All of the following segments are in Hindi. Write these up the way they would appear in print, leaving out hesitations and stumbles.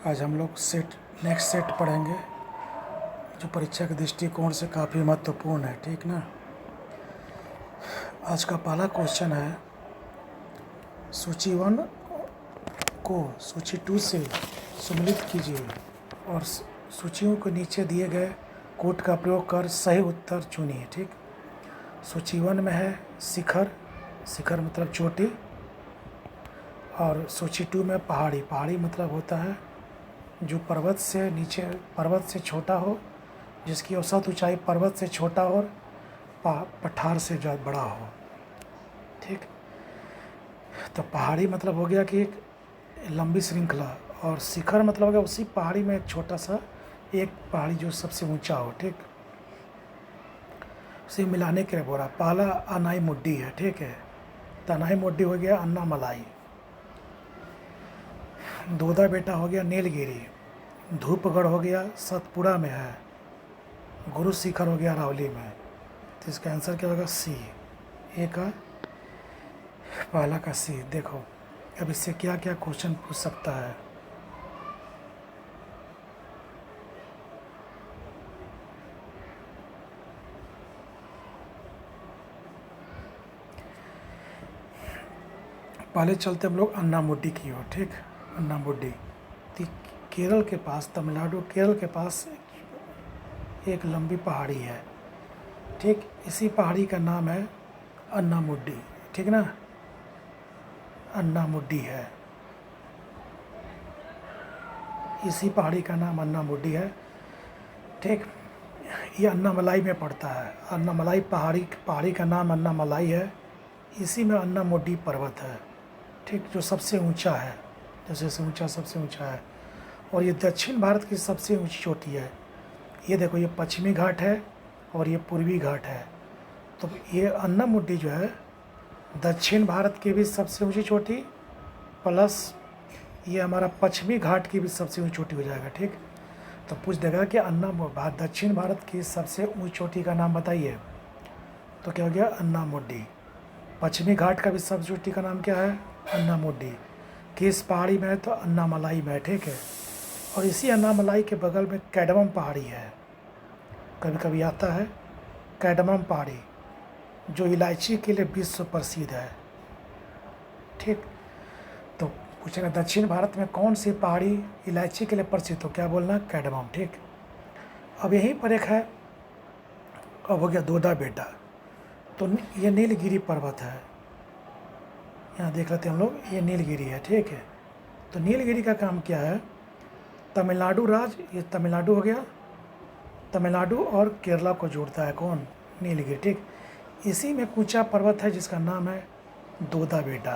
आज हम लोग नेक्स्ट सेट पढ़ेंगे जो परीक्षा के दृष्टिकोण से काफ़ी महत्वपूर्ण है। ठीक ना। आज का पहला क्वेश्चन है, सूची 1 को सूची 2 से सम्मिलित कीजिए और सूचियों के नीचे दिए गए कोड का प्रयोग कर सही उत्तर चुनिए। ठीक। सूची 1 में है शिखर, शिखर मतलब चोटी, और सूची 2 में पहाड़ी, पहाड़ी मतलब होता है जो पर्वत से नीचे, पर्वत से छोटा हो, जिसकी औसत ऊंचाई पर्वत से छोटा और पठार से ज़्यादा बड़ा हो। ठीक। तो पहाड़ी मतलब हो गया कि एक लंबी श्रृंखला, और शिखर मतलब हो गया उसी पहाड़ी में एक छोटा सा एक पहाड़ी जो सबसे ऊंचा हो। ठीक। उसे मिलाने के लिए बोला। पहला अनाई मुड्डी है। ठीक है। तो अनाई मुड्डी हो गया अन्नामलाई। दोदा बेटा हो गया नीलगिरी। धूपगढ़ हो गया सतपुड़ा में है। गुरु शिखर हो गया अरावली में। तो इसका आंसर क्या होगा? सी। ए का पहला का सी। देखो अब इससे क्या क्या क्वेश्चन पूछ सकता है। पहले चलते हम लोग अन्नामुड्डी की ओर। ठीक। अन्नामुड्डी केरल के पास, तमिलनाडु केरल के पास एक लंबी पहाड़ी है। ठीक। इसी पहाड़ी का नाम है अन्नामुड्डी। ठीक ना। अन्नामुड्डी है, इसी पहाड़ी का नाम अन्नामुड्डी है। ठीक। ये अन्नामलाई में पड़ता है। अन्नामलाई पहाड़ी का नाम अन्नामलाई है। इसी में अन्नामुड्डी पर्वत है। ठीक। जो सबसे ऊंचा है, जैसे ऊंचा सबसे ऊंचा है, और ये दक्षिण भारत की सबसे ऊंची चोटी है। ये देखो, ये पश्चिमी घाट है और ये पूर्वी घाट है। तो ये अन्नामुड्डी जो है दक्षिण भारत की भी सबसे ऊंची चोटी, प्लस ये हमारा पश्चिमी घाट की भी सबसे ऊंची चोटी हो जाएगा। ठीक। तो पूछ देगा कि दक्षिण भारत की सबसे ऊंची चोटी का नाम बताइए, तो क्या हो गया? अन्नामुड्डी। पश्चिमी घाट का भी सबसे चोटी का नाम क्या है? अन्नामुड्डी। किस पहाड़ी में है? तो अन्नामलाई में। ठीक है। और इसी अन्नामलाई के बगल में कैडमम पहाड़ी है, कभी कभी आता है कैडमम पहाड़ी, जो इलायची के लिए विश्व प्रसिद्ध है। ठीक। तो पूछेगा दक्षिण भारत में कौन सी पहाड़ी इलायची के लिए प्रसिद्ध, तो क्या बोलना? कैडमम। ठीक। अब यहीं पर एक है, अब हो गया दोदा बेटा। तो ये नीलगिरी पर्वत है, यहाँ देख लेते हैं हम लोग, ये नीलगिरी है। ठीक है। तो नीलगिरी का काम क्या है? तमिलनाडु राज्य, ये तमिलनाडु हो गया, तमिलनाडु और केरला को जोड़ता है कौन? नीलगिरी। ठीक। इसी में ऊंचा पर्वत है जिसका नाम है दोदा बेटा।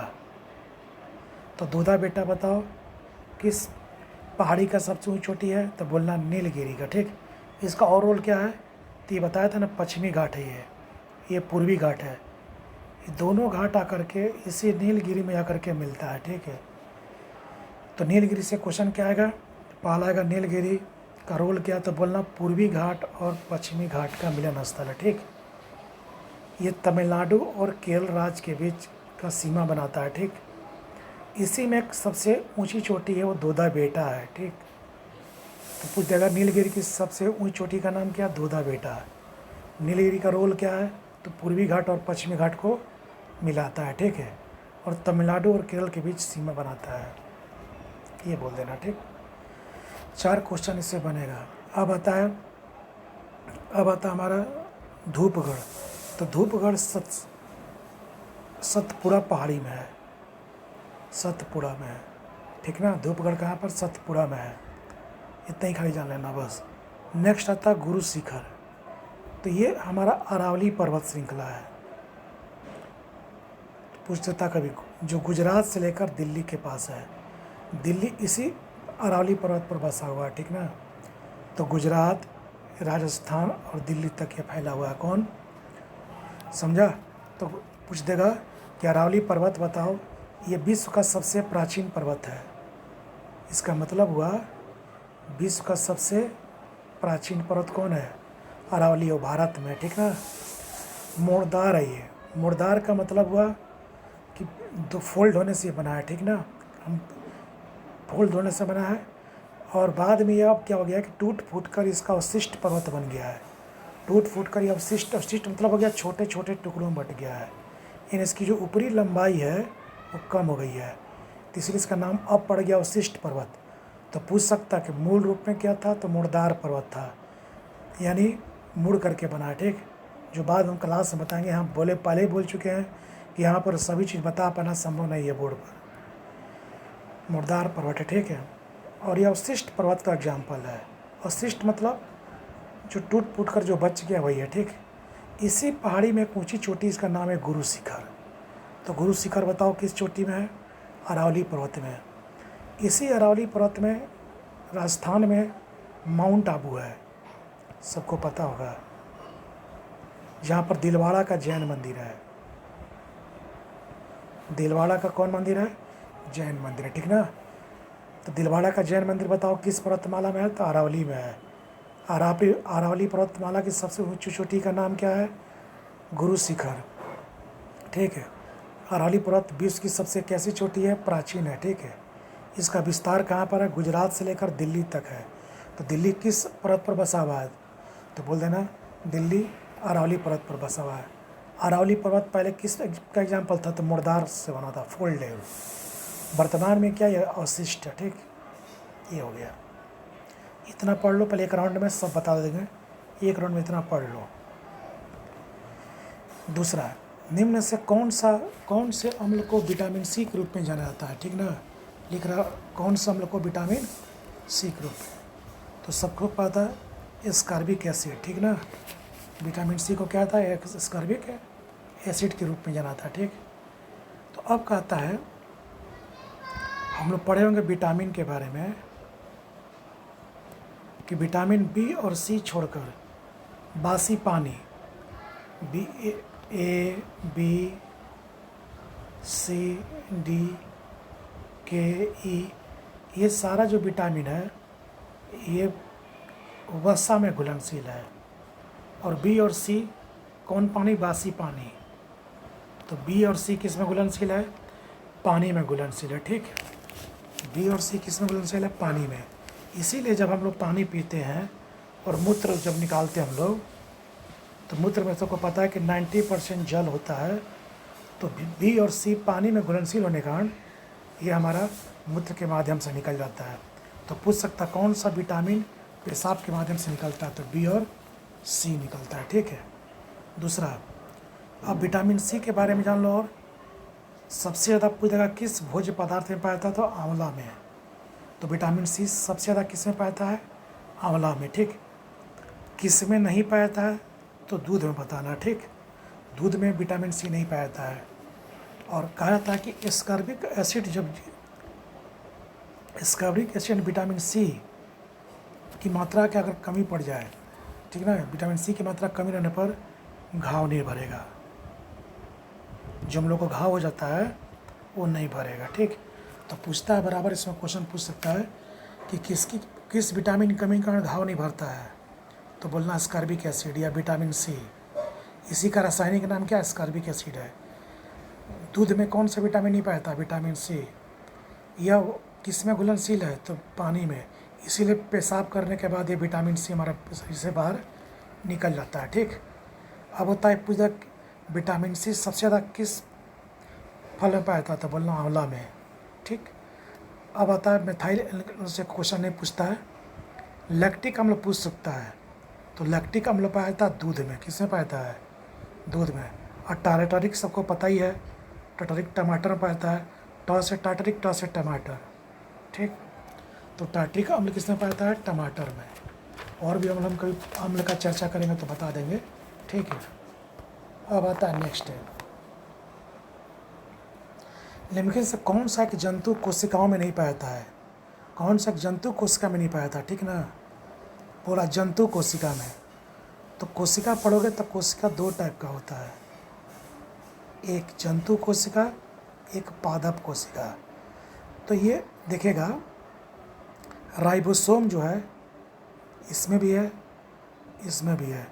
तो दोदा बेटा बताओ किस पहाड़ी का सबसे ऊंची चोटी है, तो बोलना नीलगिरी का। ठीक। इसका और रोल क्या है? तो ये बताया था ना, पश्चिमी घाट है ये पूर्वी घाट है। ये दोनों घाट आकर के इसी नीलगिरी में आकर के मिलता है। ठीक है। तो नीलगिरी से क्वेश्चन क्या आएगा? पहला आएगा नीलगिरी का रोल क्या, तो बोलना पूर्वी घाट और पश्चिमी घाट का मिलन स्थल है। ठीक। ये तमिलनाडु और केरल राज्य के बीच का सीमा बनाता है। ठीक। इसी में सबसे ऊंची चोटी है वो दोदा बेटा है। ठीक। तो पूछ देगा नीलगिरी की सबसे ऊंची चोटी का नाम क्या? दोदा बेटा। नीलगिरी का रोल क्या है? तो पूर्वी घाट और पश्चिमी घाट को मिलाता है। ठीक है। और तमिलनाडु और केरल के बीच सीमा बनाता है, ये बोल देना। ठीक। 4 क्वेश्चन इससे बनेगा। अब आता हमारा धूपगढ़। तो धूपगढ़ सतपुड़ा पहाड़ी में है, सतपुड़ा में है। ठीक ना। धूपगढ़ कहाँ पर? सतपुड़ा में है। इतना ही खाली जान लेना बस। नेक्स्ट आता है गुरु शिखर। तो ये हमारा अरावली पर्वत श्रृंखला है। पूछ देता कभी, जो गुजरात से लेकर दिल्ली के पास है। दिल्ली इसी अरावली पर्वत पर बसा हुआ है। ठीक ना। तो गुजरात, राजस्थान और दिल्ली तक ये फैला हुआ है। कौन? समझा? तो पूछ देगा कि अरावली पर्वत बताओ, ये विश्व का सबसे प्राचीन पर्वत है। इसका मतलब हुआ विश्व का सबसे प्राचीन पर्वत कौन है? अरावली हो, भारत में। ठीक ना। मोड़दार है ये। मोड़दार का मतलब हुआ कि 2 फोल्ड होने से बना है। ठीक ना। हम फोल्ड होने से बना है, और बाद में यह अब क्या हो गया कि टूट फूट कर इसका अवशिष्ट पर्वत बन गया है। टूट फूट कर ये अवशिष्ट मतलब हो गया छोटे छोटे टुकड़ों में बट गया है। इन इसकी जो ऊपरी लंबाई है वो कम हो गई है, तो इसलिए इसका नाम अब पड़ गया अवशिष्ट पर्वत। तो पूछ सकता कि मूल रूप में क्या था, तो मुड़दार पर्वत था, यानी मुड़ करके बना है। ठीक, जो बाद हम क्लास में बताएंगे, हम पहले ही बोल चुके हैं कि यहाँ पर सभी चीज़ बता पाना संभव नहीं है बोर्ड पर। मुड़दार पर्वत है, ठीक है। और यह अवशिष्ट पर्वत का एग्जाम्पल है। अवशिष्ट मतलब जो टूट फूट कर जो बच गया वही है। ठीक, इसी पहाड़ी में एक ऊँची चोटी, इसका नाम है गुरु शिखर। तो गुरु शिखर बताओ किस चोटी में है? अरावली पर्वत में। इसी अरावली पर्वत में राजस्थान में माउंट आबू है, सबको पता होगा, जहाँ पर दिलवाड़ा का जैन मंदिर है। दिलवाड़ा का कौन मंदिर है? जैन मंदिर है, ठीक ना। तो दिलवाड़ा का जैन मंदिर बताओ किस पर्वतमाला में है? तो अरावली में है। अरावली पर्वतमाला की सबसे ऊंची चोटी का नाम क्या है? गुरु शिखर, ठीक है। अरावली पर्वत विश्व की सबसे कैसी चोटी है? प्राचीन है, ठीक है। इसका विस्तार कहाँ पर है? गुजरात से लेकर दिल्ली तक है। तो दिल्ली किस पर्वत पर बसा हुआ है? तो बोल देना दिल्ली अरावली पर्वत पर बसा हुआ है। अरावली पर्वत पहले किस का एग्जाम्पल था? तो मुड़दार से बना था, फोल्डेव। वर्तमान में क्या, यह अवशिष्ट है, ठीक। ये हो गया, इतना पढ़ लो। पहले एक राउंड में सब बता देंगे, एक राउंड में इतना पढ़ लो। दूसरा, निम्न से कौन से अम्ल को विटामिन सी के रूप में जाना जाता है? ठीक ना, लिख रहा कौन सा अम्ल को विटामिन सी के रूप में? तो सबको पता है स्कॉर्बिक एसिड, ठीक ना। विटामिन सी को क्या था? एक स्कॉर्बिक एसिड के रूप में जाना था, ठीक। तो अब कहता है, हम लोग पढ़े होंगे विटामिन के बारे में कि विटामिन बी और सी छोड़कर बासी पानी, ए बी सी डी के ई, ये सारा जो विटामिन है ये वसा में घुलनशील है। और बी और सी कौन पानी? बासी पानी। तो बी और सी किस में घुलनशील है? पानी में घुलनशील है, ठीक। बी और सी किस में घुलनशील है? पानी में। इसीलिए जब हम लोग पानी पीते हैं और मूत्र जब निकालते हैं हम लोग, तो मूत्र में सबको पता है कि 90% जल होता है। तो बी और सी पानी में घुलनशील होने के कारण ये हमारा मूत्र के माध्यम से निकल जाता है। तो पूछ सकता कौन सा विटामिन पेशाब के माध्यम से निकलता है? तो बी और सी निकलता है, ठीक है। दूसरा, अब विटामिन सी के बारे में जान लो। और सबसे ज़्यादा पूछेगा किस भोज्य पदार्थ में पाया जाता है? तो आंवला में। तो विटामिन सी सबसे ज़्यादा किस में पाया जाता है? आंवला में, ठीक। किस में नहीं पाया जाता है? तो दूध में बताना, ठीक। दूध में विटामिन सी नहीं पाया जाता है। और कहा जाता है कि स्कॉर्बिक एसिड विटामिन सी की मात्रा की अगर कमी पड़ जाए, ठीक ना, विटामिन सी की मात्रा कमी रहने पर घाव नहीं भरेगा। जो हम लोग को घाव हो जाता है वो नहीं भरेगा, ठीक। तो पूछता है बराबर, इसमें क्वेश्चन पूछ सकता है कि किस विटामिन की कमी के कारण घाव नहीं भरता है? तो बोलना स्कॉर्बिक एसिड या विटामिन सी। इसी का रासायनिक नाम क्या है? स्कॉर्बिक एसिड है। दूध में कौन सा विटामिन नहीं पाया था? Vitamin C. यह किस में घुलनशील है? तो पानी में। इसीलिए पेशाब करने के बाद ये विटामिन सी हमारा शरीर से बाहर निकल जाता है, ठीक। अब होता है पूछा विटामिन सी सबसे ज़्यादा किस फल में पाया था? तो बोलना आंवला में, ठीक। अब आता है मिथाइल से क्वेश्चन नहीं पूछता है, लैक्टिक अम्ल पूछ सकता है। तो लैक्टिक अम्ल पाया जाता है दूध में। किस में पाया जाता है? दूध में। और टार्टरिक सबको पता ही है, टार्टरिक टमाटर में पाया जाता है। ट से टार्टरिक, ट से टमाटर, ठीक। तो टार्टरिक अम्ल किस में पाया जाता है? टमाटर में। और भी हम कभी अम्ल का चर्चा करेंगे तो बता देंगे, ठीक है। अब आता है नेक्स्ट है, निम्नलिखित से कौन सा एक जंतु कोशिकाओं में नहीं पाया जाता है? कौन सा एक जंतु कोशिका में नहीं पाया जाता, ठीक ना। पूरा जंतु कोशिका में। तो कोशिका पढ़ोगे तो कोशिका दो टाइप का होता है, एक जंतु कोशिका, एक पादप कोशिका। तो ये देखेगा राइबोसोम जो है इसमें भी है, इसमें भी है।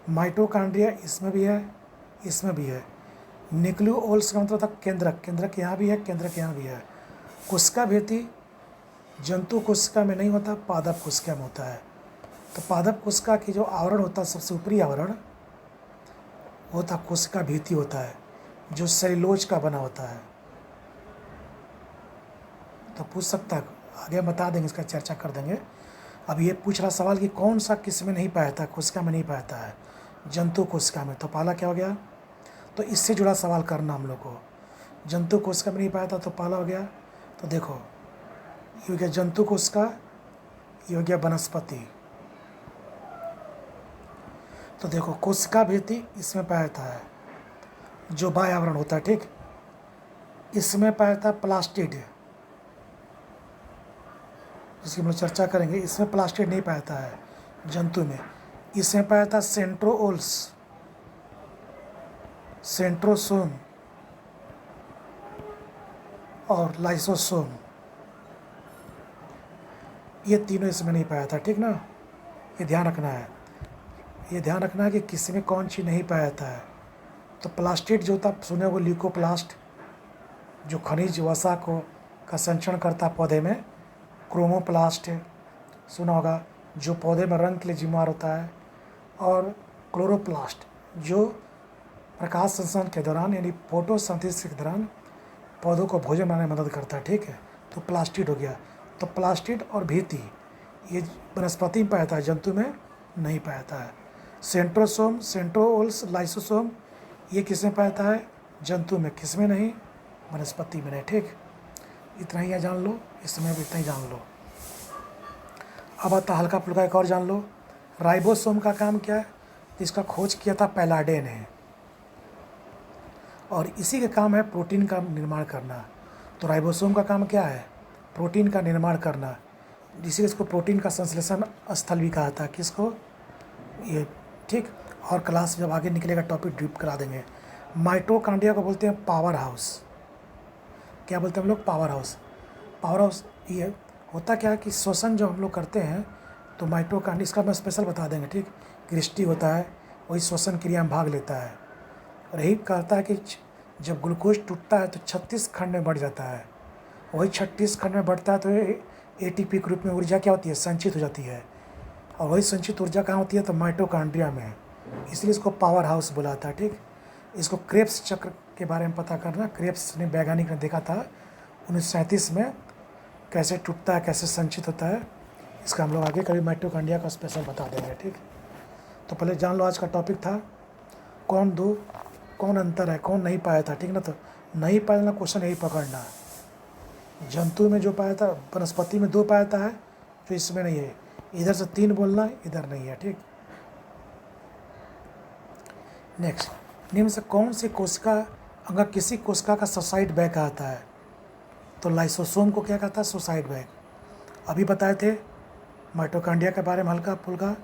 माइटोकॉन्ड्रिया इसमें भी है, इसमें भी है। न्यूक्लियोल्स का मतलब था केंद्रक, केंद्रक यहाँ भी है, केंद्रक यहाँ भी है। कोशिका भित्ति जंतु कोशिका में नहीं होता, पादप कोशिका में होता है। तो पादप कोशिका की जो आवरण होता है, सबसे ऊपरी आवरण वो होता कोशिका भित्ति होता है, जो सेल्यूलोज का बना होता है। तो पूछ सकता है, आगे बता देंगे, इसका चर्चा कर देंगे। अब ये पूछ रहा सवाल कि कौन सा किस में नहीं पाया, कोशिका में नहीं पाया है, जंतु कोशिका में। तो पहला क्या हो गया, तो इससे जुड़ा सवाल करना हम लोग को। जंतु कोशिका में नहीं पाया था, तो पहला हो गया। तो देखो, ये हो गया जंतु कोशिका, ये हो गया वनस्पति। तो देखो, कोशिका भित्ति इसमें पाया था, जो बाह्य आवरण होता है, ठीक। इसमें पाया था प्लास्टिड, जिसकी हम लोग चर्चा करेंगे। इसमें प्लास्टिड नहीं पाया था है जंतु में। इसमें पाया था सेंट्रोओल्स, सेंट्रोसोम और लाइसोसोम, ये तीनों इसमें नहीं पाया था, ठीक ना। ये ध्यान रखना है, ये ध्यान रखना है कि किसी में कौन चीज़ नहीं पाया था। तो प्लास्टिड जो था, सुने हो ल्यूकोप्लास्ट, जो खनिज वसा को का संचरण करता पौधे में। क्रोमोप्लास्ट सुना होगा, जो पौधे में रंग के लिए जिम्मेदार होता है। और क्लोरोप्लास्ट, जो प्रकाश संश्लेषण के दौरान यानी फोटोसिंथेसिस के दौरान पौधों को भोजन बनाने में मदद करता है, ठीक है। तो प्लास्टिड हो गया। तो प्लास्टिड और भित्ति ये वनस्पति में पाया था, जंतु में नहीं पाया था। सेंट्रोसोम, सेंट्रोओल्स, लाइसोसोम, ये किसमें पाया था, जंतु में। किसमें नहीं, वनस्पति में नहीं, ठीक। इतना ही जान लो, इसमें भी इतना ही जान लो। अब आता हल्का फुल्का एक और जान लो। राइबोसोम का काम क्या है, इसका खोज किया था पैलाडे ने, और इसी का काम है प्रोटीन का निर्माण करना। तो राइबोसोम का काम क्या है, प्रोटीन का निर्माण करना, इसीलिए इसको प्रोटीन का संश्लेषण स्थल भी कहा था। किसको, ये, ठीक। और क्लास जब आगे निकलेगा टॉपिक ड्रिप करा देंगे। माइटोकॉन्ड्रिया को बोलते हैं पावर हाउस। क्या बोलते हैं हम लोग, पावर हाउस। पावर हाउस ये होता क्या है कि श्वसन जो हम लोग करते हैं, तो माइटोकॉन्ड्रिया, इसका मैं स्पेशल बता देंगे, ठीक। क्रिस्टी होता है, वही श्वसन क्रिया में भाग लेता है। और यही कहता है कि जब ग्लूकोज टूटता है तो 36 खंड में बढ़ जाता है। वही 36 खंड में बढ़ता है तो एटीपी के रूप में ऊर्जा क्या होती है, संचित हो जाती है। और वही संचित ऊर्जा कहाँ होती है, तो माइटोकॉन्ड्रिया में। इसलिए इसको पावर हाउस बुलाता है, ठीक। इसको क्रेब्स चक्र के बारे में पता करना। क्रेब्स ने, वैज्ञानिक ने देखा था 1937 में, कैसे टूटता है, कैसे संचित होता है। इसका हम लोग आगे कभी माइटोकॉन्ड्रिया का स्पेशल बता देंगे, ठीक। तो पहले जान लो, आज का टॉपिक था कौन अंतर है, कौन नहीं पाया था, ठीक ना। तो नहीं पाया क्वेश्चन यही पकड़ना, जंतु में जो पाया था, वनस्पति में 2 पाया था है, जो इसमें नहीं है। इधर से 3 बोलना, इधर नहीं है, ठीक। नेक्स्ट, निम्न से कौन सी कोशिका, अगर किसी कोशिका का सुसाइड बैग कहता है, तो लाइसोसोम को क्या कहता है, सुसाइड बैग। अभी बताए थे माइटोकॉन्ड्रिया के बारे में, हल्का फुल्का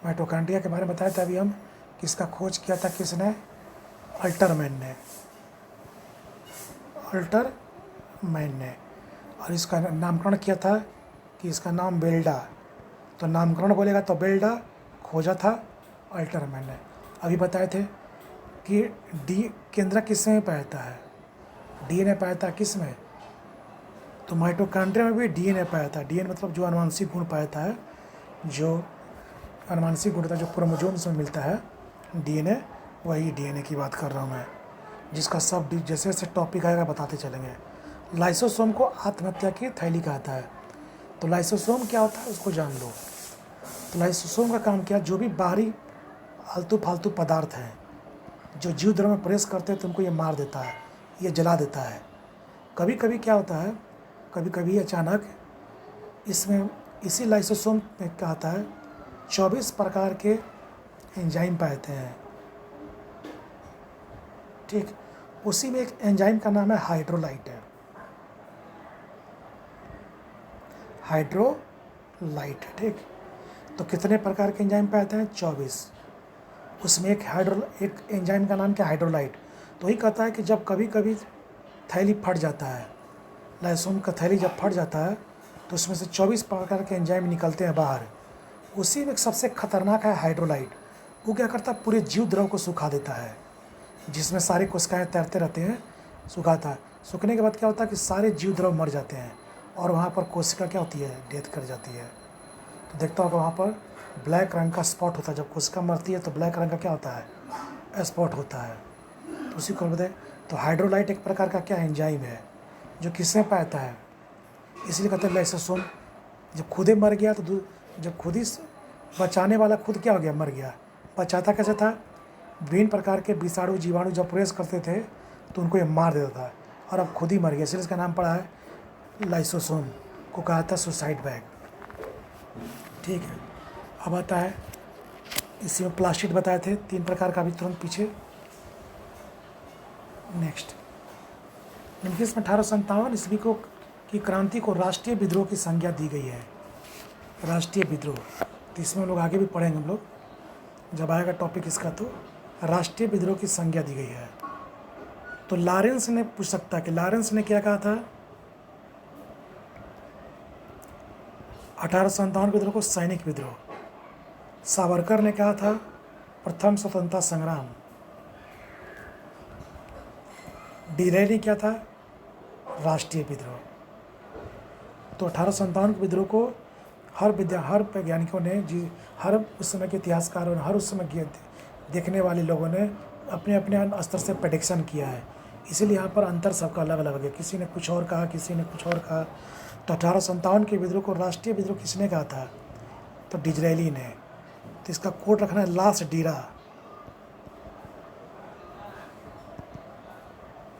माइटोकॉन्ड्रिया के बारे में बताया था अभी हम। किसका खोज किया था, किसने, अल्टरमैन ने, अल्टरमैन ने। और इसका नामकरण किया था कि इसका नाम बेल्डा। तो नामकरण बोलेगा तो बेल्डा, खोजा था अल्टरमैन ने। अभी बताए थे कि डी केंद्र किस में पाया है, डीएनए पाया था किस में, तो माइटोकॉन्ड्रिया में भी डीएनए पाया था। डीएनए मतलब जो अनुवांशिक गुण पाया था, जो अनुवांशिक गुण था, जो क्रोमोसोम्स में मिलता है डीएनए, वही डीएनए की बात कर रहा हूँ मैं, जिसका सब जैसे जैसे टॉपिक आएगा बताते चलेंगे। लाइसोसोम को आत्महत्या की थैली कहता है। तो लाइसोसोम क्या होता है उसको जान लो। तो लाइसोसोम का काम क्या, जो भी बाहरी आलतू फालतू पदार्थ हैं जो जीव द्रव्य में प्रवेश करते हैं तो उनको ये मार देता है, ये जला देता है। कभी कभी क्या होता है, कभी कभी अचानक इसमें, इसी लाइसोसोम में क्या होता है, 24 प्रकार के एंजाइम पाते हैं, ठीक। उसी में एक एंजाइम का नाम है हाइड्रोलाइट है, हाइड्रोलाइट, ठीक। तो कितने प्रकार के एंजाइम पाते हैं, 24। उसमें एक एंजाइम का नाम क्या, हाइड्रोलाइट। तो वही कहता है कि जब कभी कभी थैली फट जाता है, लाइसोसोम का थैली जब फट जाता है तो उसमें से 24 प्रकार के एंजाइम निकलते हैं बाहर। उसी में सबसे खतरनाक है हाइड्रोलाइट। वो क्या करता है, पूरे जीव द्रव को सुखा देता है, जिसमें सारी कोशिकाएं तैरते रहते हैं, सुखाता है। सूखने के बाद क्या होता है कि सारे जीव द्रव मर जाते हैं और वहाँ पर कोशिका क्या होती है, डेथ कर जाती है। तो देखता होगा वहाँ पर ब्लैक रंग का स्पॉट होता है, जब कोशिका मरती है तो ब्लैक रंग का क्या होता है, स्पॉट होता है। तो उसी को बताए। तो हाइड्रोलाइट एक प्रकार का क्या एंजाइम है जो किसमें पाता है, इसलिए कहते हैं लाइसोसोम। जब खुद ही मर गया तो जब खुद ही बचाने वाला खुद क्या हो गया, मर गया। बचाता कैसे था, विभिन्न प्रकार के विषाणु जीवाणु जब प्रवेश करते थे तो उनको ये मार देता था, और अब खुद ही मर गया, इसलिए इसका नाम पड़ा है लाइसोसोम, को कहा था सुसाइड बैग। ठीक है, अब आता है इसी में प्लास्टिड बताए थे 3 प्रकार का, भी तुरंत पीछे। नेक्स्ट, इसमें 1857 ईस्वी को की क्रांति को राष्ट्रीय विद्रोह की संज्ञा दी गई है। राष्ट्रीय विद्रोह, तो इसमें लोग आगे भी पढ़ेंगे हम लोग, जब आएगा टॉपिक इसका, तो राष्ट्रीय विद्रोह की संज्ञा दी गई है। तो लॉरेंस ने पूछ सकता है कि लॉरेंस ने क्या कहा था, 1857 विद्रोह को सैनिक विद्रोह। सावरकर ने कहा था प्रथम स्वतंत्रता संग्राम। डिरेली क्या था, राष्ट्रीय विद्रोह। तो 1857 के विद्रोह को हर वैज्ञानिकों ने हर उस समय के इतिहासकारों ने, हर उस समय देखने वाले लोगों ने अपने अपने स्तर से प्रेडिक्शन किया है। इसीलिए यहाँ पर अंतर सबका अलग अलग है, किसी ने कुछ और कहा, किसी ने कुछ और कहा। तो 1857 के विद्रोह को राष्ट्रीय विद्रोह किसने कहा था, तो डिजरेली ने। तो इसका कोड रखना है ला से डीरा,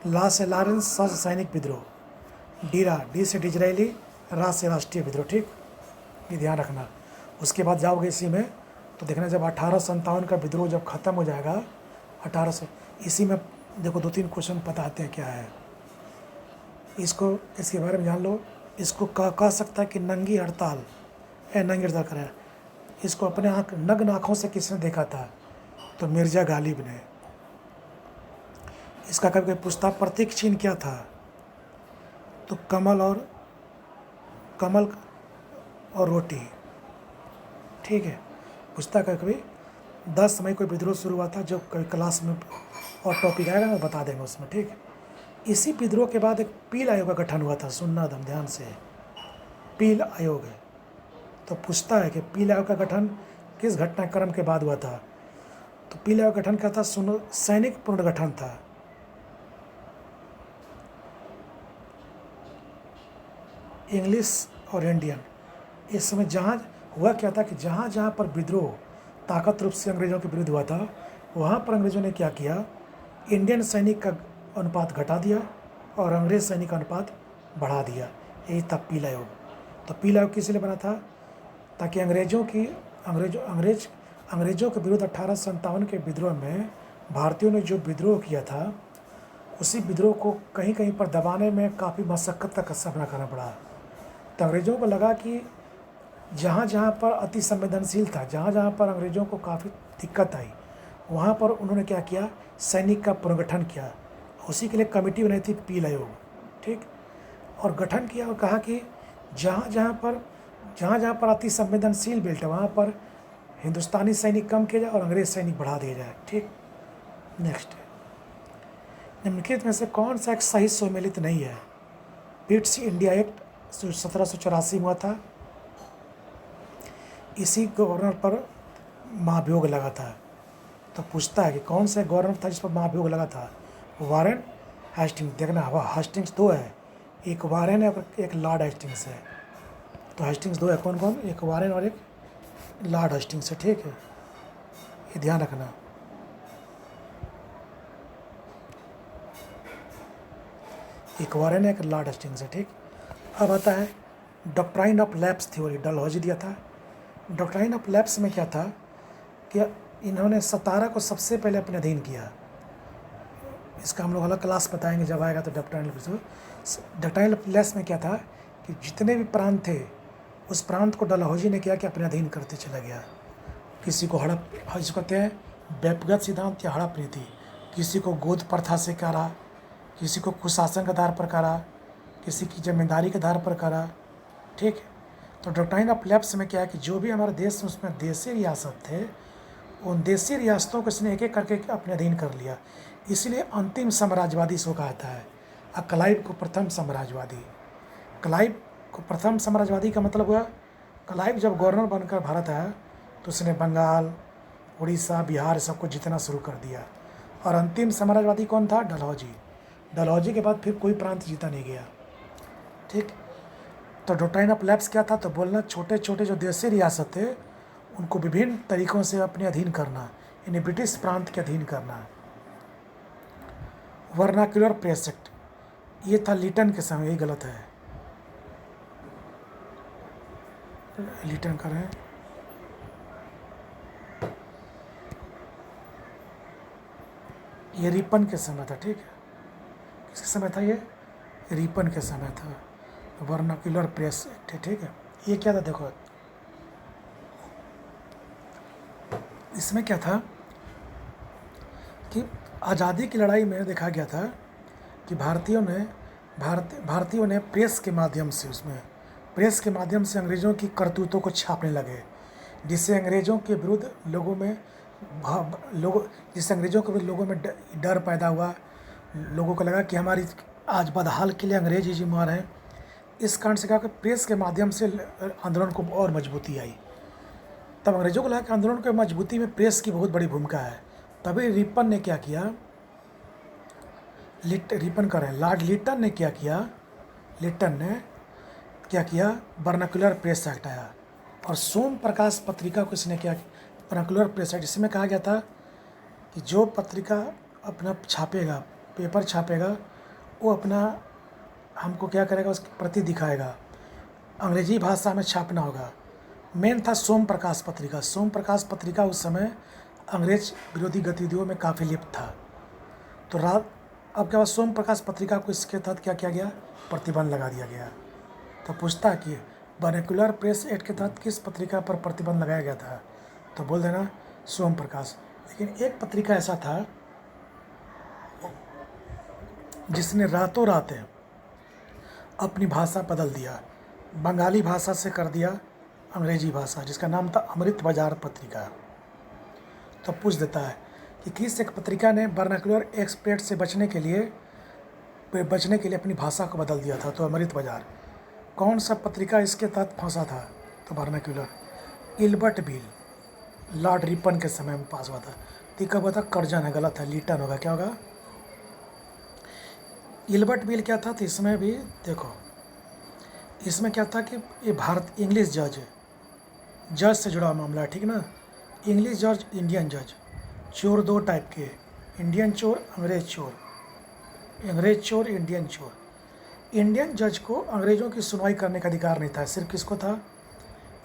ला से लॉरेंस, सा से सैनिक विद्रोह, डीरा डी से डिजरेली, रा से राष्ट्रीय विद्रोह। ठीक, ये ध्यान रखना। उसके बाद जाओगे इसी में तो देखना, जब 1857 का विद्रोह जब ख़त्म हो जाएगा 1800, इसी में देखो 2-3 क्वेश्चन बताते हैं क्या है इसको, इसके बारे में जान लो। इसको कह सकता है कि नंगी हड़ताल, नंगी हड़ताल कराया। इसको अपने नग्न आँखों से किसने देखा था, तो मिर्ज़ा गालिब ने। इसका कभी पूछता प्रतीक चिन्ह क्या था, तो कमल और रोटी। ठीक है, पूछता कभी 10 मई को विद्रोह शुरू हुआ था, जब कभी क्लास में और टॉपिक आएगा मैं बता देंगे उसमें। ठीक है, इसी विद्रोह के बाद एक पील आयोग का गठन हुआ था, सुनना दम ध्यान से, पील आयोग है। तो पूछता है कि पील आयोग का गठन किस घटनाक्रम के बाद हुआ था, तो पील आयोग का गठन क्या था, सुनो, सैनिक पुनर्गठन था। इंग्लिश और इंडियन, इस समय जहाँ हुआ क्या था कि जहाँ जहाँ पर विद्रोह ताकत रूप से अंग्रेज़ों के विरुद्ध हुआ था, वहाँ पर अंग्रेज़ों ने क्या किया, इंडियन सैनिक का अनुपात घटा दिया और अंग्रेज़ सैनिक का अनुपात बढ़ा दिया। यही था पील आयोग। तो पील आयोग किस लिए बना था, ताकि अंग्रेज़ों के विरुद्ध 1857 के विद्रोह में भारतीयों ने जो विद्रोह किया था, उसी विद्रोह को कहीं कहीं पर दबाने में काफ़ी मशक्क़त का सामना करना पड़ा। तो अंग्रेज़ों को लगा कि जहाँ जहाँ पर अति संवेदनशील था, जहाँ जहाँ पर अंग्रेज़ों को काफ़ी दिक्कत आई, वहाँ पर उन्होंने क्या किया, सैनिक का पुनर्गठन किया। उसी के लिए कमेटी बनाई थी पील आयोग। ठीक, और गठन किया और कहा कि जहाँ जहाँ पर अति संवेदनशील बेल्ट है, वहाँ पर हिंदुस्तानी सैनिक कम किया जाए और अंग्रेज़ सैनिक बढ़ा दिया जाए। ठीक, नेक्स्ट, निम्नलिखित में से कौन सा एक सही सम्मिलित नहीं है। पिट्स इंडिया एक्ट 1784 में हुआ था, इसी गवर्नर पर महाभियोग लगा था। तो पूछता है कि कौन सा गवर्नर था जिस पर महाभियोग लगा था, वारेन हेस्टिंग्स। देखना, हेस्टिंग्स 2 है, एक वारेन है और एक लॉर्ड हेस्टिंग्स है। तो हेस्टिंग्स 2 है, कौन कौन, एक वारेन और एक लॉर्ड हेस्टिंग्स है। ठीक है, ये ध्यान रखना। एक वारेन है, एक लॉर्ड हेस्टिंग्स है। ठीक, अब आता है doctrine of lapse theory, Dalhousie दिया था। डॉक्ट्राइन ऑफ लैप्स में क्या था कि इन्होंने सतारा को सबसे पहले अपने अधीन किया। इसका हम लोग अलग क्लास बताएंगे जब आएगा। तो डॉक्ट्राइन ऑफ लैप्स में क्या था कि जितने भी प्रांत थे, उस प्रांत को डलहौजी ने किया कि अपने अधीन करते चला गया। किसी को हड़प, जिसको कहते हैं व्यक्तिगत सिद्धांत या हड़प नीति, किसी को गोद प्रथा से करा, किसी को कुशासन के आधार पर करा, किसी की जिम्मेदारी के आधार पर करा। ठीक है, तो डॉक्ट्राइन ऑफ लैप्स में क्या है कि जो भी हमारे देश में उसमें देसी रियासत थे, उन देसी रियासतों को इसने एक एक करके अपने अधीन कर लिया। इसलिए अंतिम साम्राज्यवादी इसको कहता है। क्लाइव को प्रथम साम्राज्यवादी। क्लाइव को प्रथम साम्राज्यवादी का मतलब हुआ क्लाइव जब गवर्नर बनकर भारत आया तो उसने बंगाल, उड़ीसा, बिहार सबको जीतना शुरू कर दिया। और अंतिम साम्राज्यवादी कौन था? डलहौजी। डलहौजी के बाद फिर कोई प्रांत जीता नहीं गया। ठीक, तो डॉक्ट्राइन ऑफ लैप्स क्या था? तो बोलना छोटे छोटे जो देशी रियासत थे उनको विभिन्न तरीक़ों से अपने अधीन करना, यानी ब्रिटिश प्रांत के अधीन करना। वर्नाक्युलर प्रेस एक्ट, ये था लिटन के समय, ये गलत है, लिटन करें। ये रिपन के समय था। ठीक है, किसके समय था? ये रिपन के समय था, वर्नाक्युलर प्रेस एक्ट है। ठीक है, ये क्या था? देखो इसमें क्या था कि आज़ादी की लड़ाई में देखा गया था कि भारतीयों ने प्रेस के माध्यम से अंग्रेज़ों की करतूतों को छापने लगे, जिससे अंग्रेज़ों के विरुद्ध लोगों में डर पैदा हुआ। लोगों को लगा कि हमारी आज बदहाल के लिए अंग्रेज ही जिम्मेवार हैं। इस कारण से कहा कि प्रेस के माध्यम से आंदोलन को और मजबूती आई। तब अंग्रेज़ों को लगा कि आंदोलन की मजबूती में प्रेस की बहुत बड़ी भूमिका है। तभी रिपन ने क्या किया? लॉर्ड लिटन ने क्या किया? वर्नाक्युलर प्रेस एक्ट आया और सोम प्रकाश पत्रिका को इसने क्या? वर्नाक्युलर प्रेस एक्ट, इसमें कहा गया था कि जो पत्रिका अपना छापेगा, पेपर छापेगा, वो अपना हमको क्या करेगा? उसकी प्रति दिखाएगा, अंग्रेजी भाषा में छापना होगा। मेन था सोम प्रकाश पत्रिका। सोम प्रकाश पत्रिका उस समय अंग्रेज विरोधी गतिविधियों में काफ़ी लिप्त था। तो अब क्या हुआ? सोम प्रकाश पत्रिका को इसके तहत क्या किया गया? प्रतिबंध लगा दिया गया। तो पूछता है कि वर्नाक्युलर प्रेस एक्ट के तहत किस पत्रिका पर प्रतिबंध लगाया गया था? तो बोल देना सोम प्रकाश। लेकिन एक पत्रिका ऐसा था जिसने रातों रात अपनी भाषा बदल दिया, बंगाली भाषा से कर दिया अंग्रेजी भाषा, जिसका नाम था अमृत बाजार पत्रिका। तो पूछ देता है कि किस एक पत्रिका ने वर्नाक्युलर एक्सपेक्ट से बचने के लिए अपनी भाषा को बदल दिया था? तो अमृत बाजार। कौन सा पत्रिका इसके तहत फंसा था? तो vernacular. Ilbert bill Lord Ripon के समय में पास हुआ था। तो कब हुआ था? कर्जन है, गलत है, लिटन होगा। क्या होगा? इल्बर्ट बिल क्या था? तो इसमें भी देखो, इसमें क्या था कि ये इंग्लिश जज से जुड़ा मामला है। ठीक ना? इंग्लिश जज, इंडियन जज, चोर दो टाइप के, इंडियन चोर, अंग्रेज चोर, इंडियन चोर। इंडियन जज को अंग्रेज़ों की सुनवाई करने का अधिकार नहीं था, सिर्फ किसको था?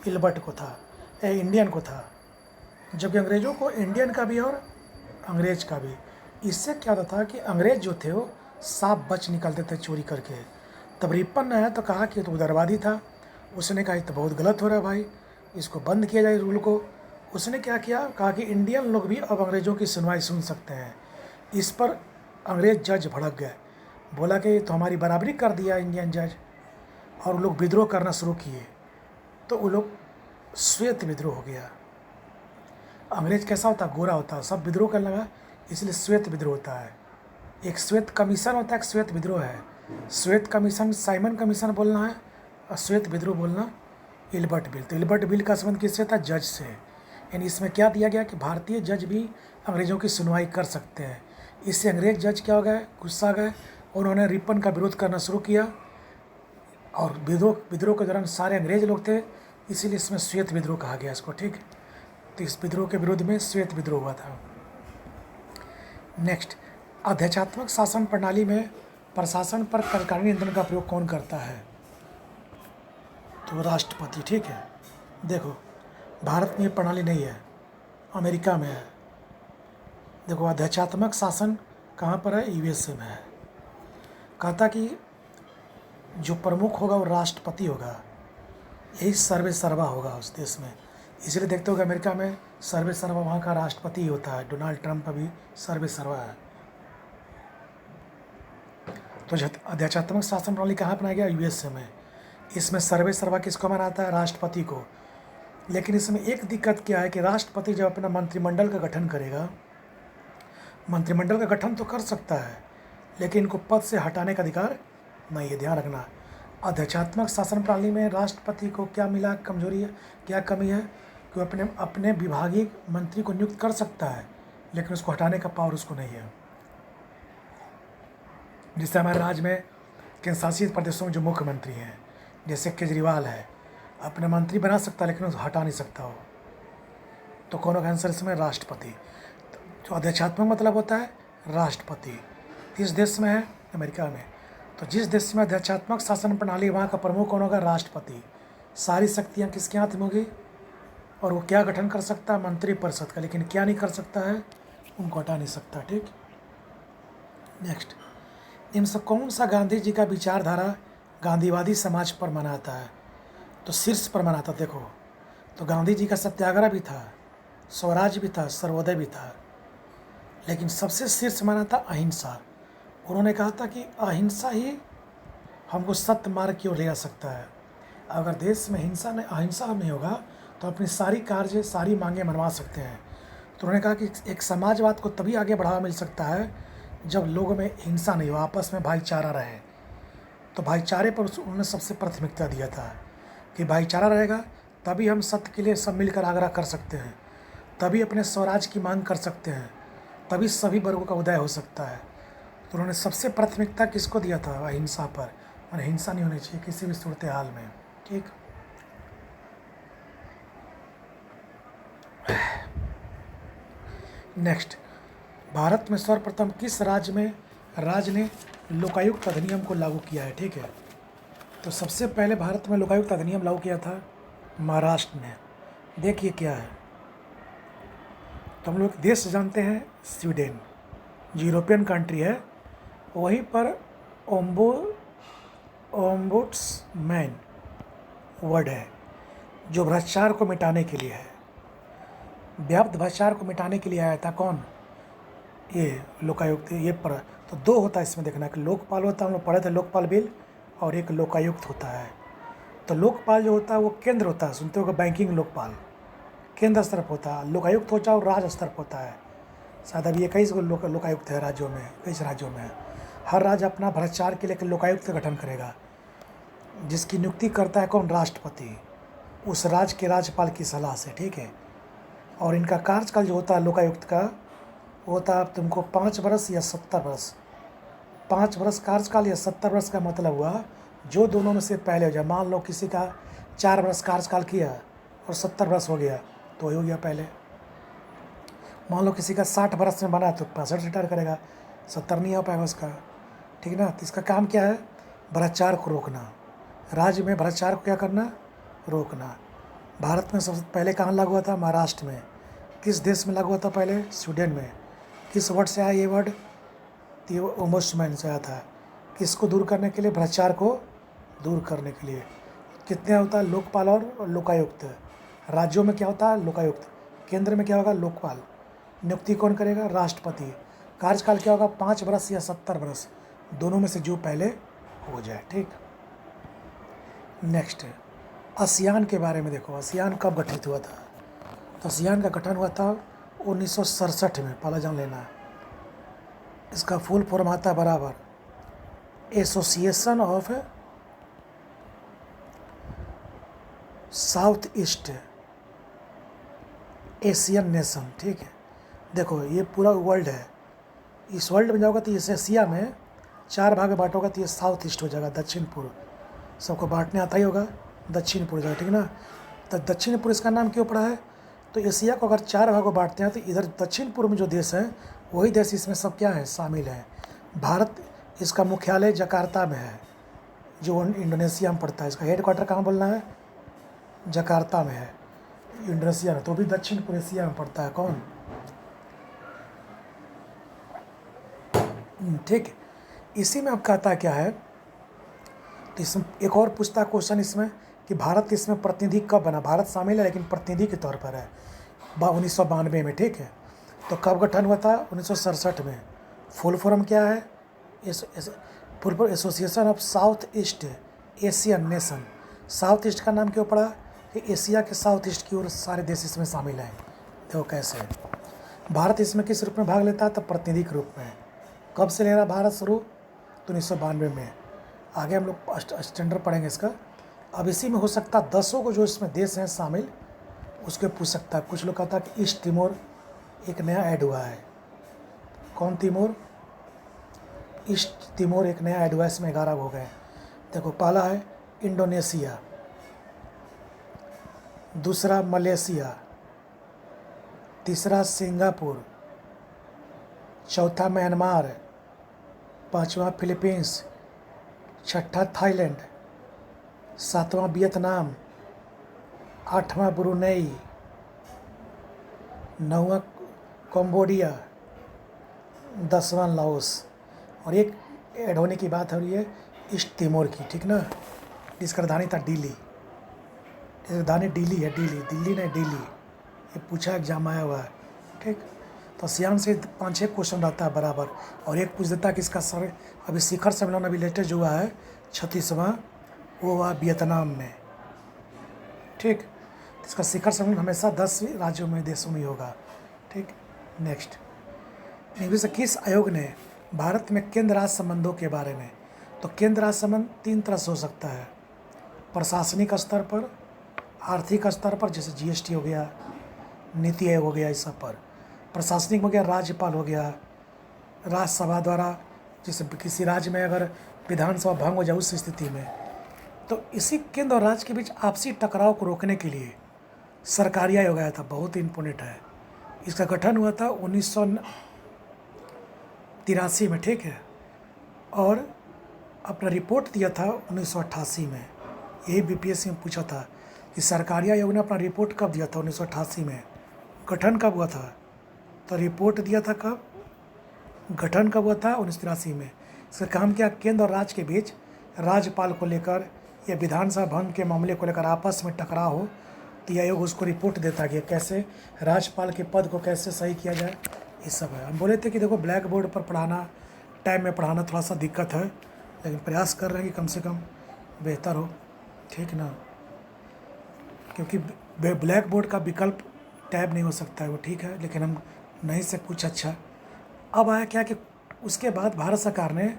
इल्बर्ट को था, इंडियन को था। जबकि अंग्रेज़ों को इंडियन का भी और अंग्रेज का भी। इससे क्या होता था कि अंग्रेज जो थे वो साफ बच निकलते थे चोरी करके। तब रिपन ने आया तो कहा कि तो उदारवादी था। उसने कहा तो बहुत गलत हो रहा है भाई, इसको बंद किया जाए रूल को। उसने क्या किया? कहा कि इंडियन लोग भी अब अंग्रेज़ों की सुनवाई सुन सकते हैं। इस पर अंग्रेज जज भड़क गए, बोला कि तो हमारी बराबरी कर दिया इंडियन जज, और वो लोग विद्रोह करना शुरू किए। तो वो लोग श्वेत विद्रोह हो गया। अंग्रेज कैसा होता? गोरा होता, सब विद्रोह करने लगा, इसलिए श्वेत विद्रोह होता है। एक श्वेत कमीशन होता है, एक श्वेत विद्रोह है। श्वेत कमीशन साइमन कमीशन बोलना है, और श्वेत विद्रोह बोलना इल्बर्ट बिल। तो इल्बर्ट बिल का संबंध किससे था? जज से। यानी इसमें क्या दिया गया कि भारतीय जज भी अंग्रेज़ों की सुनवाई कर सकते हैं। इससे अंग्रेज जज क्या हो गए? गुस्सा गए, और उन्होंने रिपन का विरोध करना शुरू किया। और विद्रोह के दौरान सारे अंग्रेज लोग थे, इसीलिए इसमें श्वेत विद्रोह कहा गया इसको। ठीक, तो इस विद्रोह के विरोध में श्वेत विद्रोह हुआ था। नेक्स्ट, अध्यक्षात्मक शासन प्रणाली में प्रशासन पर कार्यकारिणी नियंत्रण का प्रयोग कौन करता है? तो राष्ट्रपति। ठीक है, देखो भारत में ये प्रणाली नहीं है, अमेरिका में है। देखो अध्यक्षात्मक शासन कहाँ पर है? यूएसए में है। कहता कि जो प्रमुख होगा वो राष्ट्रपति होगा, यही सर्वे सर्वा होगा उस देश में। इसलिए देखते हो कि अमेरिका में सर्वे सर्वा वहाँ का राष्ट्रपति ही होता है। डोनाल्ड ट्रंप अभी सर्वे सर्वा है। तो अध्यक्षात्मक शासन प्रणाली कहाँ अपनाया गया? यूएसए में। इसमें सर्वे सर्वा किसको मनाता है? राष्ट्रपति को। लेकिन इसमें एक दिक्कत क्या है कि राष्ट्रपति जब अपना मंत्रिमंडल का गठन करेगा, मंत्रिमंडल का गठन तो कर सकता है, लेकिन इनको पद से हटाने का अधिकार नहीं है, ध्यान रखना। अध्यक्षात्मक शासन प्रणाली में राष्ट्रपति को क्या मिला, कमजोरी है, क्या कमी है कि वो अपने अपने विभागीय मंत्री को नियुक्त कर सकता है, लेकिन उसको हटाने का पावर उसको नहीं है। जिससे हमारे राज्य में केंद्र शासित प्रदेशों में जो मुख्यमंत्री हैं, जैसे केजरीवाल है, अपने मंत्री बना सकता है लेकिन उसको हटा नहीं सकता हो। तो कौन होगा आंसर इसमें? राष्ट्रपति। जो अध्यक्षात्मक मतलब होता है राष्ट्रपति। किस देश में है? अमेरिका में। तो जिस देश में अध्यक्षात्मक शासन प्रणाली, वहाँ का प्रमुख कौन होगा? राष्ट्रपति। सारी शक्तियाँ किसके हाथ में होगी? और वो क्या गठन कर सकता है? मंत्रिपरिषद का। लेकिन क्या नहीं कर सकता है? उनको हटा नहीं सकता। ठीक। नेक्स्ट, इनसे कौन सा गांधी जी का विचारधारा गांधीवादी समाज पर मनाता है? तो शीर्ष पर मनाता। देखो, तो गांधी जी का सत्याग्रह भी था, स्वराज भी था, सर्वोदय भी था, लेकिन सबसे शीर्ष माना था अहिंसा। उन्होंने कहा था कि अहिंसा ही हमको सत्य मार्ग की ओर ले जा सकता है। अगर देश में अहिंसा नहीं होगा तो अपनी सारी कार्य, सारी मांगें मनवा सकते हैं। तो उन्होंने कहा कि एक समाजवाद को तभी आगे बढ़ावा मिल सकता है जब लोगों में हिंसा नहीं हो, आपस में भाईचारा रहे। तो भाईचारे पर उन्होंने सबसे प्राथमिकता दिया था कि भाईचारा रहेगा तभी हम सत्य के लिए सब मिलकर आग्रह कर सकते हैं, तभी अपने स्वराज की मांग कर सकते हैं, तभी सभी वर्गों का उदय हो सकता है। तो उन्होंने सबसे प्राथमिकता किसको दिया था? अहिंसा पर। और हिंसा नहीं होनी चाहिए किसी भी सूरत हाल में। ठीक। नेक्स्ट, भारत में सर्वप्रथम किस राज्य ने लोकायुक्त अधिनियम को लागू किया है? ठीक है, तो सबसे पहले भारत में लोकायुक्त अधिनियम लागू किया था महाराष्ट्र ने। देखिए क्या है, तो हम लोग देश जानते हैं स्वीडन, जो यूरोपियन कंट्री है। वहीं पर ओम्बुड्समैन वर्ड है जो भ्रष्टाचार को मिटाने के लिए है। व्याप्त भ्रष्टाचार को मिटाने के लिए आया था कौन? ये लोकायुक्त। ये पर तो दो होता है इसमें, देखना कि लोकपाल होता है, हम लोग पढ़े थे लोकपाल बिल, और एक लोकायुक्त होता है। तो लोकपाल जो होता है वो केंद्र होता है, सुनते होगा बैंकिंग लोकपाल, केंद्र स्तर पर होता है। लोकायुक्त होता है और राज्य स्तर पर होता है। शायद अभी 21 लोकायुक्त है राज्यों में, 21 राज्यों में। हर राज्य अपना भ्रष्टाचार के लिए लोकायुक्त का गठन करेगा, जिसकी नियुक्ति करता है कौन? राष्ट्रपति, उस राज्य के राज्यपाल की सलाह से। ठीक है, और इनका कार्यकाल जो होता है लोकायुक्त का, वो होता है तुमको 5 वर्ष या 70 वर्ष। 5 वर्ष कार्यकाल या 70 वर्ष का मतलब हुआ जो दोनों में से पहले हो जाए। मान लो किसी का 4 वर्ष कार्यकाल किया और 70 वर्ष हो गया तो वही हो गया पहले। मान लो किसी का 60 वर्ष में बना तो 65 रिटायर करेगा, 70 नहीं हो पाएगा उसका। ठीक ना। तो इसका काम क्या है? भ्रष्टाचार को रोकना, राज्य में भ्रष्टाचार को क्या करना? रोकना। भारत में सबसे पहले कहाँ लागू हुआ था? महाराष्ट्र में। किस देश में लागू हुआ था पहले? स्वीडन में। किस वर्ड से आया ये वर्ड? ओम्बुड्समैन से आया था। किसको दूर करने के लिए? भ्रष्टाचार को दूर करने के लिए। कितने होता है? लोकपाल और लोकायुक्त। राज्यों में क्या होता है? लोकायुक्त। केंद्र में क्या होगा? लोकपाल। नियुक्ति कौन करेगा? राष्ट्रपति। कार्यकाल क्या होगा? 5 वर्ष या 70 वर्ष, दोनों में से जो पहले हो जाए। ठीक। नेक्स्ट, आसियान के बारे में देखो। आसियान कब गठित हुआ था? तो आसियान का गठन हुआ था 1967 में, पहला जान लेना। इसका फुल फॉर्म आता है बराबर, association of south east Asian nation. ठीक है, देखो ये पूरा वर्ल्ड है। इस वर्ल्ड में जाओगा तो इस एशिया में 4 भाग में बांटोगा तो ये साउथ ईस्ट हो जाएगा, दक्षिण पूर्व। सबको बांटने आता ही होगा, दक्षिण पूर्व जाएगा। ठीक ना। तो दक्षिण पूर्व इसका नाम क्यों पड़ा है? तो एशिया को अगर 4 भागों में बांटते हैं तो इधर दक्षिण पूर्व में जो देश हैं वही देश इसमें सब क्या है? शामिल हैं। भारत, इसका मुख्यालय जकार्ता में है, जो इंडोनेशिया में पड़ता है। इसका हेडक्वार्टर कहाँ बोलना है? जकार्ता में है, इंडोनेशिया में। तो भी दक्षिण पूर्व एशिया में पड़ता है। कौन? ठीक। इसी में अब कहता क्या है, तो इसमें एक और पूछता क्वेश्चन इसमें कि भारत इसमें प्रतिनिधि कब बना? भारत शामिल है लेकिन प्रतिनिधि के तौर पर है 1992 में। ठीक है, तो कब गठन हुआ था? 1967 में। फुल फॉर्म क्या है? Full form association of south east Asian nation. South east का नाम क्यों पड़ा? कि एशिया के साउथ ईस्ट की ओर सारे देश इसमें शामिल हैं। देखो कैसे भारत इसमें किस रूप में भाग लेता है? तो प्रतिनिधि के रूप में। कब से ले रहा भारत शुरू? तो 1992 में। आगे हम लोग स्टैंडर्ड पढ़ेंगे इसका। अब इसी में हो सकता है 10 को जो इसमें देश हैं शामिल उसके पूछ सकता है। कुछ लोग कहता है कि ईस्ट तिमोर एक नया ऐड हुआ है। कौन तिमोर? ईस्ट तिमोर एक नया ऐड हुआ है, इसमें 11 हो गए। देखो पहला है इंडोनेशिया, दूसरा मलेशिया, तीसरा सिंगापुर, चौथा म्यांमार, पांचवा फिलीपींस, छठा थाईलैंड, सातवां वियतनाम, आठवां ब्रुनेई, नौवां कंबोडिया, 10वां लाओस। और एक ऐड होने की बात हो रही है ईस्ट तिमोर की, ठीक ना। जिसका राजधानी था दिल्ली, राजधानी दिल्ली है, दिल्ली नहीं दिल्ली। ये पूछा एग्जाम आया हुआ है, ठीक। तो सियाम से 5-6 क्वेश्चन रहता है बराबर। और एक पूछ देता है कि इसका सर अभी शिखर सम्मेलन अभी लेटेस्ट हुआ है 36वां, वो हुआ वियतनाम में, ठीक। इसका शिखर सम्मेलन हमेशा 10 राज्यों में देशों में होगा, ठीक। नेक्स्ट, निम्न से किस आयोग ने भारत में केंद्र राज्य संबंधों के बारे में? तो केंद्र राज्य संबंध 3 तरह से हो सकता है। प्रशासनिक स्तर पर, आर्थिक स्तर पर जैसे जीएसटी हो गया, नीति आयोग हो गया, इस सब पर। प्रशासनिक हो गया, राज्यपाल हो गया, राज्यसभा द्वारा, जैसे किसी राज्य में अगर विधानसभा भंग हो जाए उस स्थिति में। तो इसी केंद्र और राज्य के बीच आपसी टकराव को रोकने के लिए सरकारी आयोग आया था, बहुत इम्पोर्टेंट है। इसका गठन हुआ था 1983 में, ठीक है। और अपना रिपोर्ट दिया था 1988 में। यही बीपीएससी में पूछा था कि सरकारी आयोग ने अपना रिपोर्ट कब दिया था? 1988 में। गठन कब हुआ था? तो रिपोर्ट दिया था कब? गठन कब हुआ था? 1983 में। इसका काम क्या? केंद्र और राज्य के बीच राज्यपाल को लेकर या विधानसभा भंग के मामले को लेकर आपस में टकराव हो तो यह आयोग उसको रिपोर्ट देता कि कैसे राज्यपाल के पद को कैसे सही किया जाए, ये सब है। हम बोले थे कि देखो ब्लैक बोर्ड पर पढ़ाना, टाइम में पढ़ाना थोड़ा सा दिक्कत है, लेकिन प्रयास कर रहे हैं कि कम से कम बेहतर हो, ठीक ना। क्योंकि ब्लैक बोर्ड का विकल्प टैब नहीं हो सकता है, वो ठीक है, लेकिन हम नहीं से कुछ अच्छा। अब आया क्या कि उसके बाद भारत सरकार ने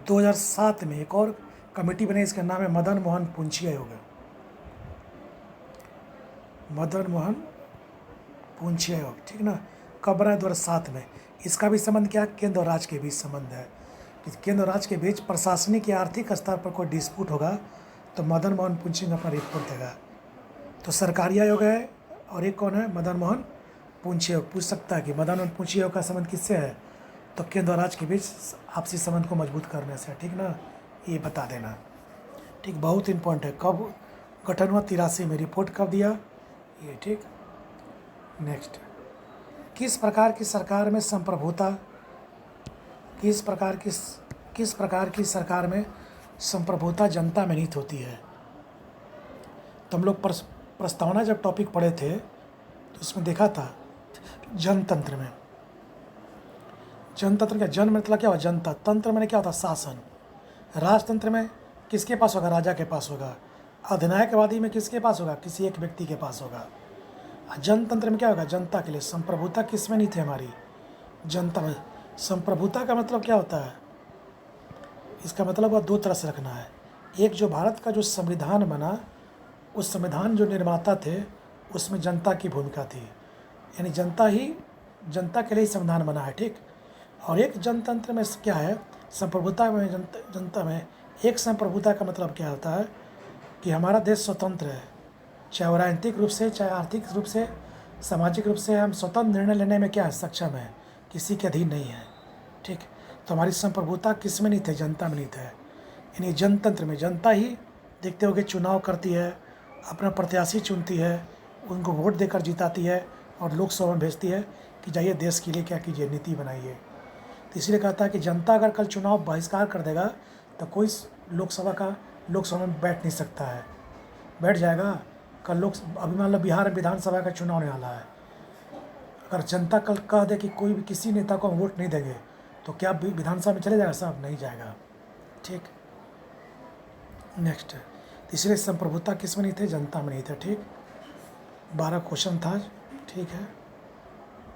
2007 में एक और कमेटी बनाई, इसका नाम है मदन मोहन पुंछी आयोग। मदन मोहन पुंछी आयोग, ठीक ना। कब बना? 2007 में। इसका भी संबंध क्या? केंद्र और राज्य के बीच संबंध है। केंद्र और राज्य के बीच प्रशासनिक या आर्थिक स्तर पर कोई डिस्प्यूट होगा तो मदन मोहन पुंछी अपना रिपोर्ट देगा। तो सरकारी आयोग है और एक कौन है? मदन मोहन पुंछी आयोग। पूछ सकता है कि मदन मोहन पुंछी आयोग का संबंध किससे है? तो केंद्र और राज्य के बीच आपसी संबंध को मजबूत करने से, ठीक ना। ये बता देना, ठीक। बहुत इंपॉर्टेंट है। कब गठन हुआ? 83 में। रिपोर्ट कब दिया? ये, ठीक। नेक्स्ट, किस प्रकार की सरकार में संप्रभुता, किस प्रकार की सरकार में संप्रभुता जनता में निहित होती है? तो हम लोग प्रस्तावना जब टॉपिक पढ़े थे तो इसमें देखा था जनतंत्र में। जनतंत्र क्या? जन मतलब क्या हुआ? जनता। तंत्र में क्या होता? शासन। राजतंत्र में किसके पास होगा? राजा के पास होगा। अधिनायकवादी में किसके पास होगा? किसी एक व्यक्ति के पास होगा। जनतंत्र में क्या होगा? जनता के लिए। संप्रभुता किस में नहीं थी हमारी? जनता में। संप्रभुता का मतलब क्या होता है? इसका मतलब वह 2 तरह से रखना है। एक, जो भारत का जो संविधान बना, उस संविधान जो निर्माता थे उसमें जनता की भूमिका थी, यानी जनता के लिए ही संविधान बना है, ठीक। और एक जनतंत्र में क्या है? संप्रभुता में, जनता में एक संप्रभुता का मतलब क्या होता है कि हमारा देश स्वतंत्र है, चाहे राजनीतिक रूप से, चाहे आर्थिक रूप से, सामाजिक रूप से हम स्वतंत्र निर्णय लेने में क्या है? सक्षम है, किसी के अधीन नहीं है, ठीक। तो हमारी संप्रभुता किस में नहीं थे? जनता में नहीं थे। यानी जनतंत्र में जनता ही देखते हो कि चुनाव करती है, अपना प्रत्याशी चुनती है, उनको वोट देकर जिताती है और लोकसभा में भेजती है कि जाइए देश के लिए क्या कीजिए, नीति बनाइए। तो इसलिए कहता है कि जनता अगर कल चुनाव बहिष्कार कर देगा तो कोई लोकसभा में बैठ नहीं सकता है। बैठ जाएगा कल अभी मान लो बिहार में विधानसभा का चुनाव होने वाला है, अगर जनता कल कह दे कि कोई भी किसी नेता को हम वोट नहीं देंगे तो क्या विधानसभा में चले जाएगा? साहब नहीं जाएगा, ठीक। नेक्स्ट, इसलिए संप्रभुता किस में नहीं थे? जनता में नहीं थे, ठीक। 12 क्वेश्चन था, ठीक है।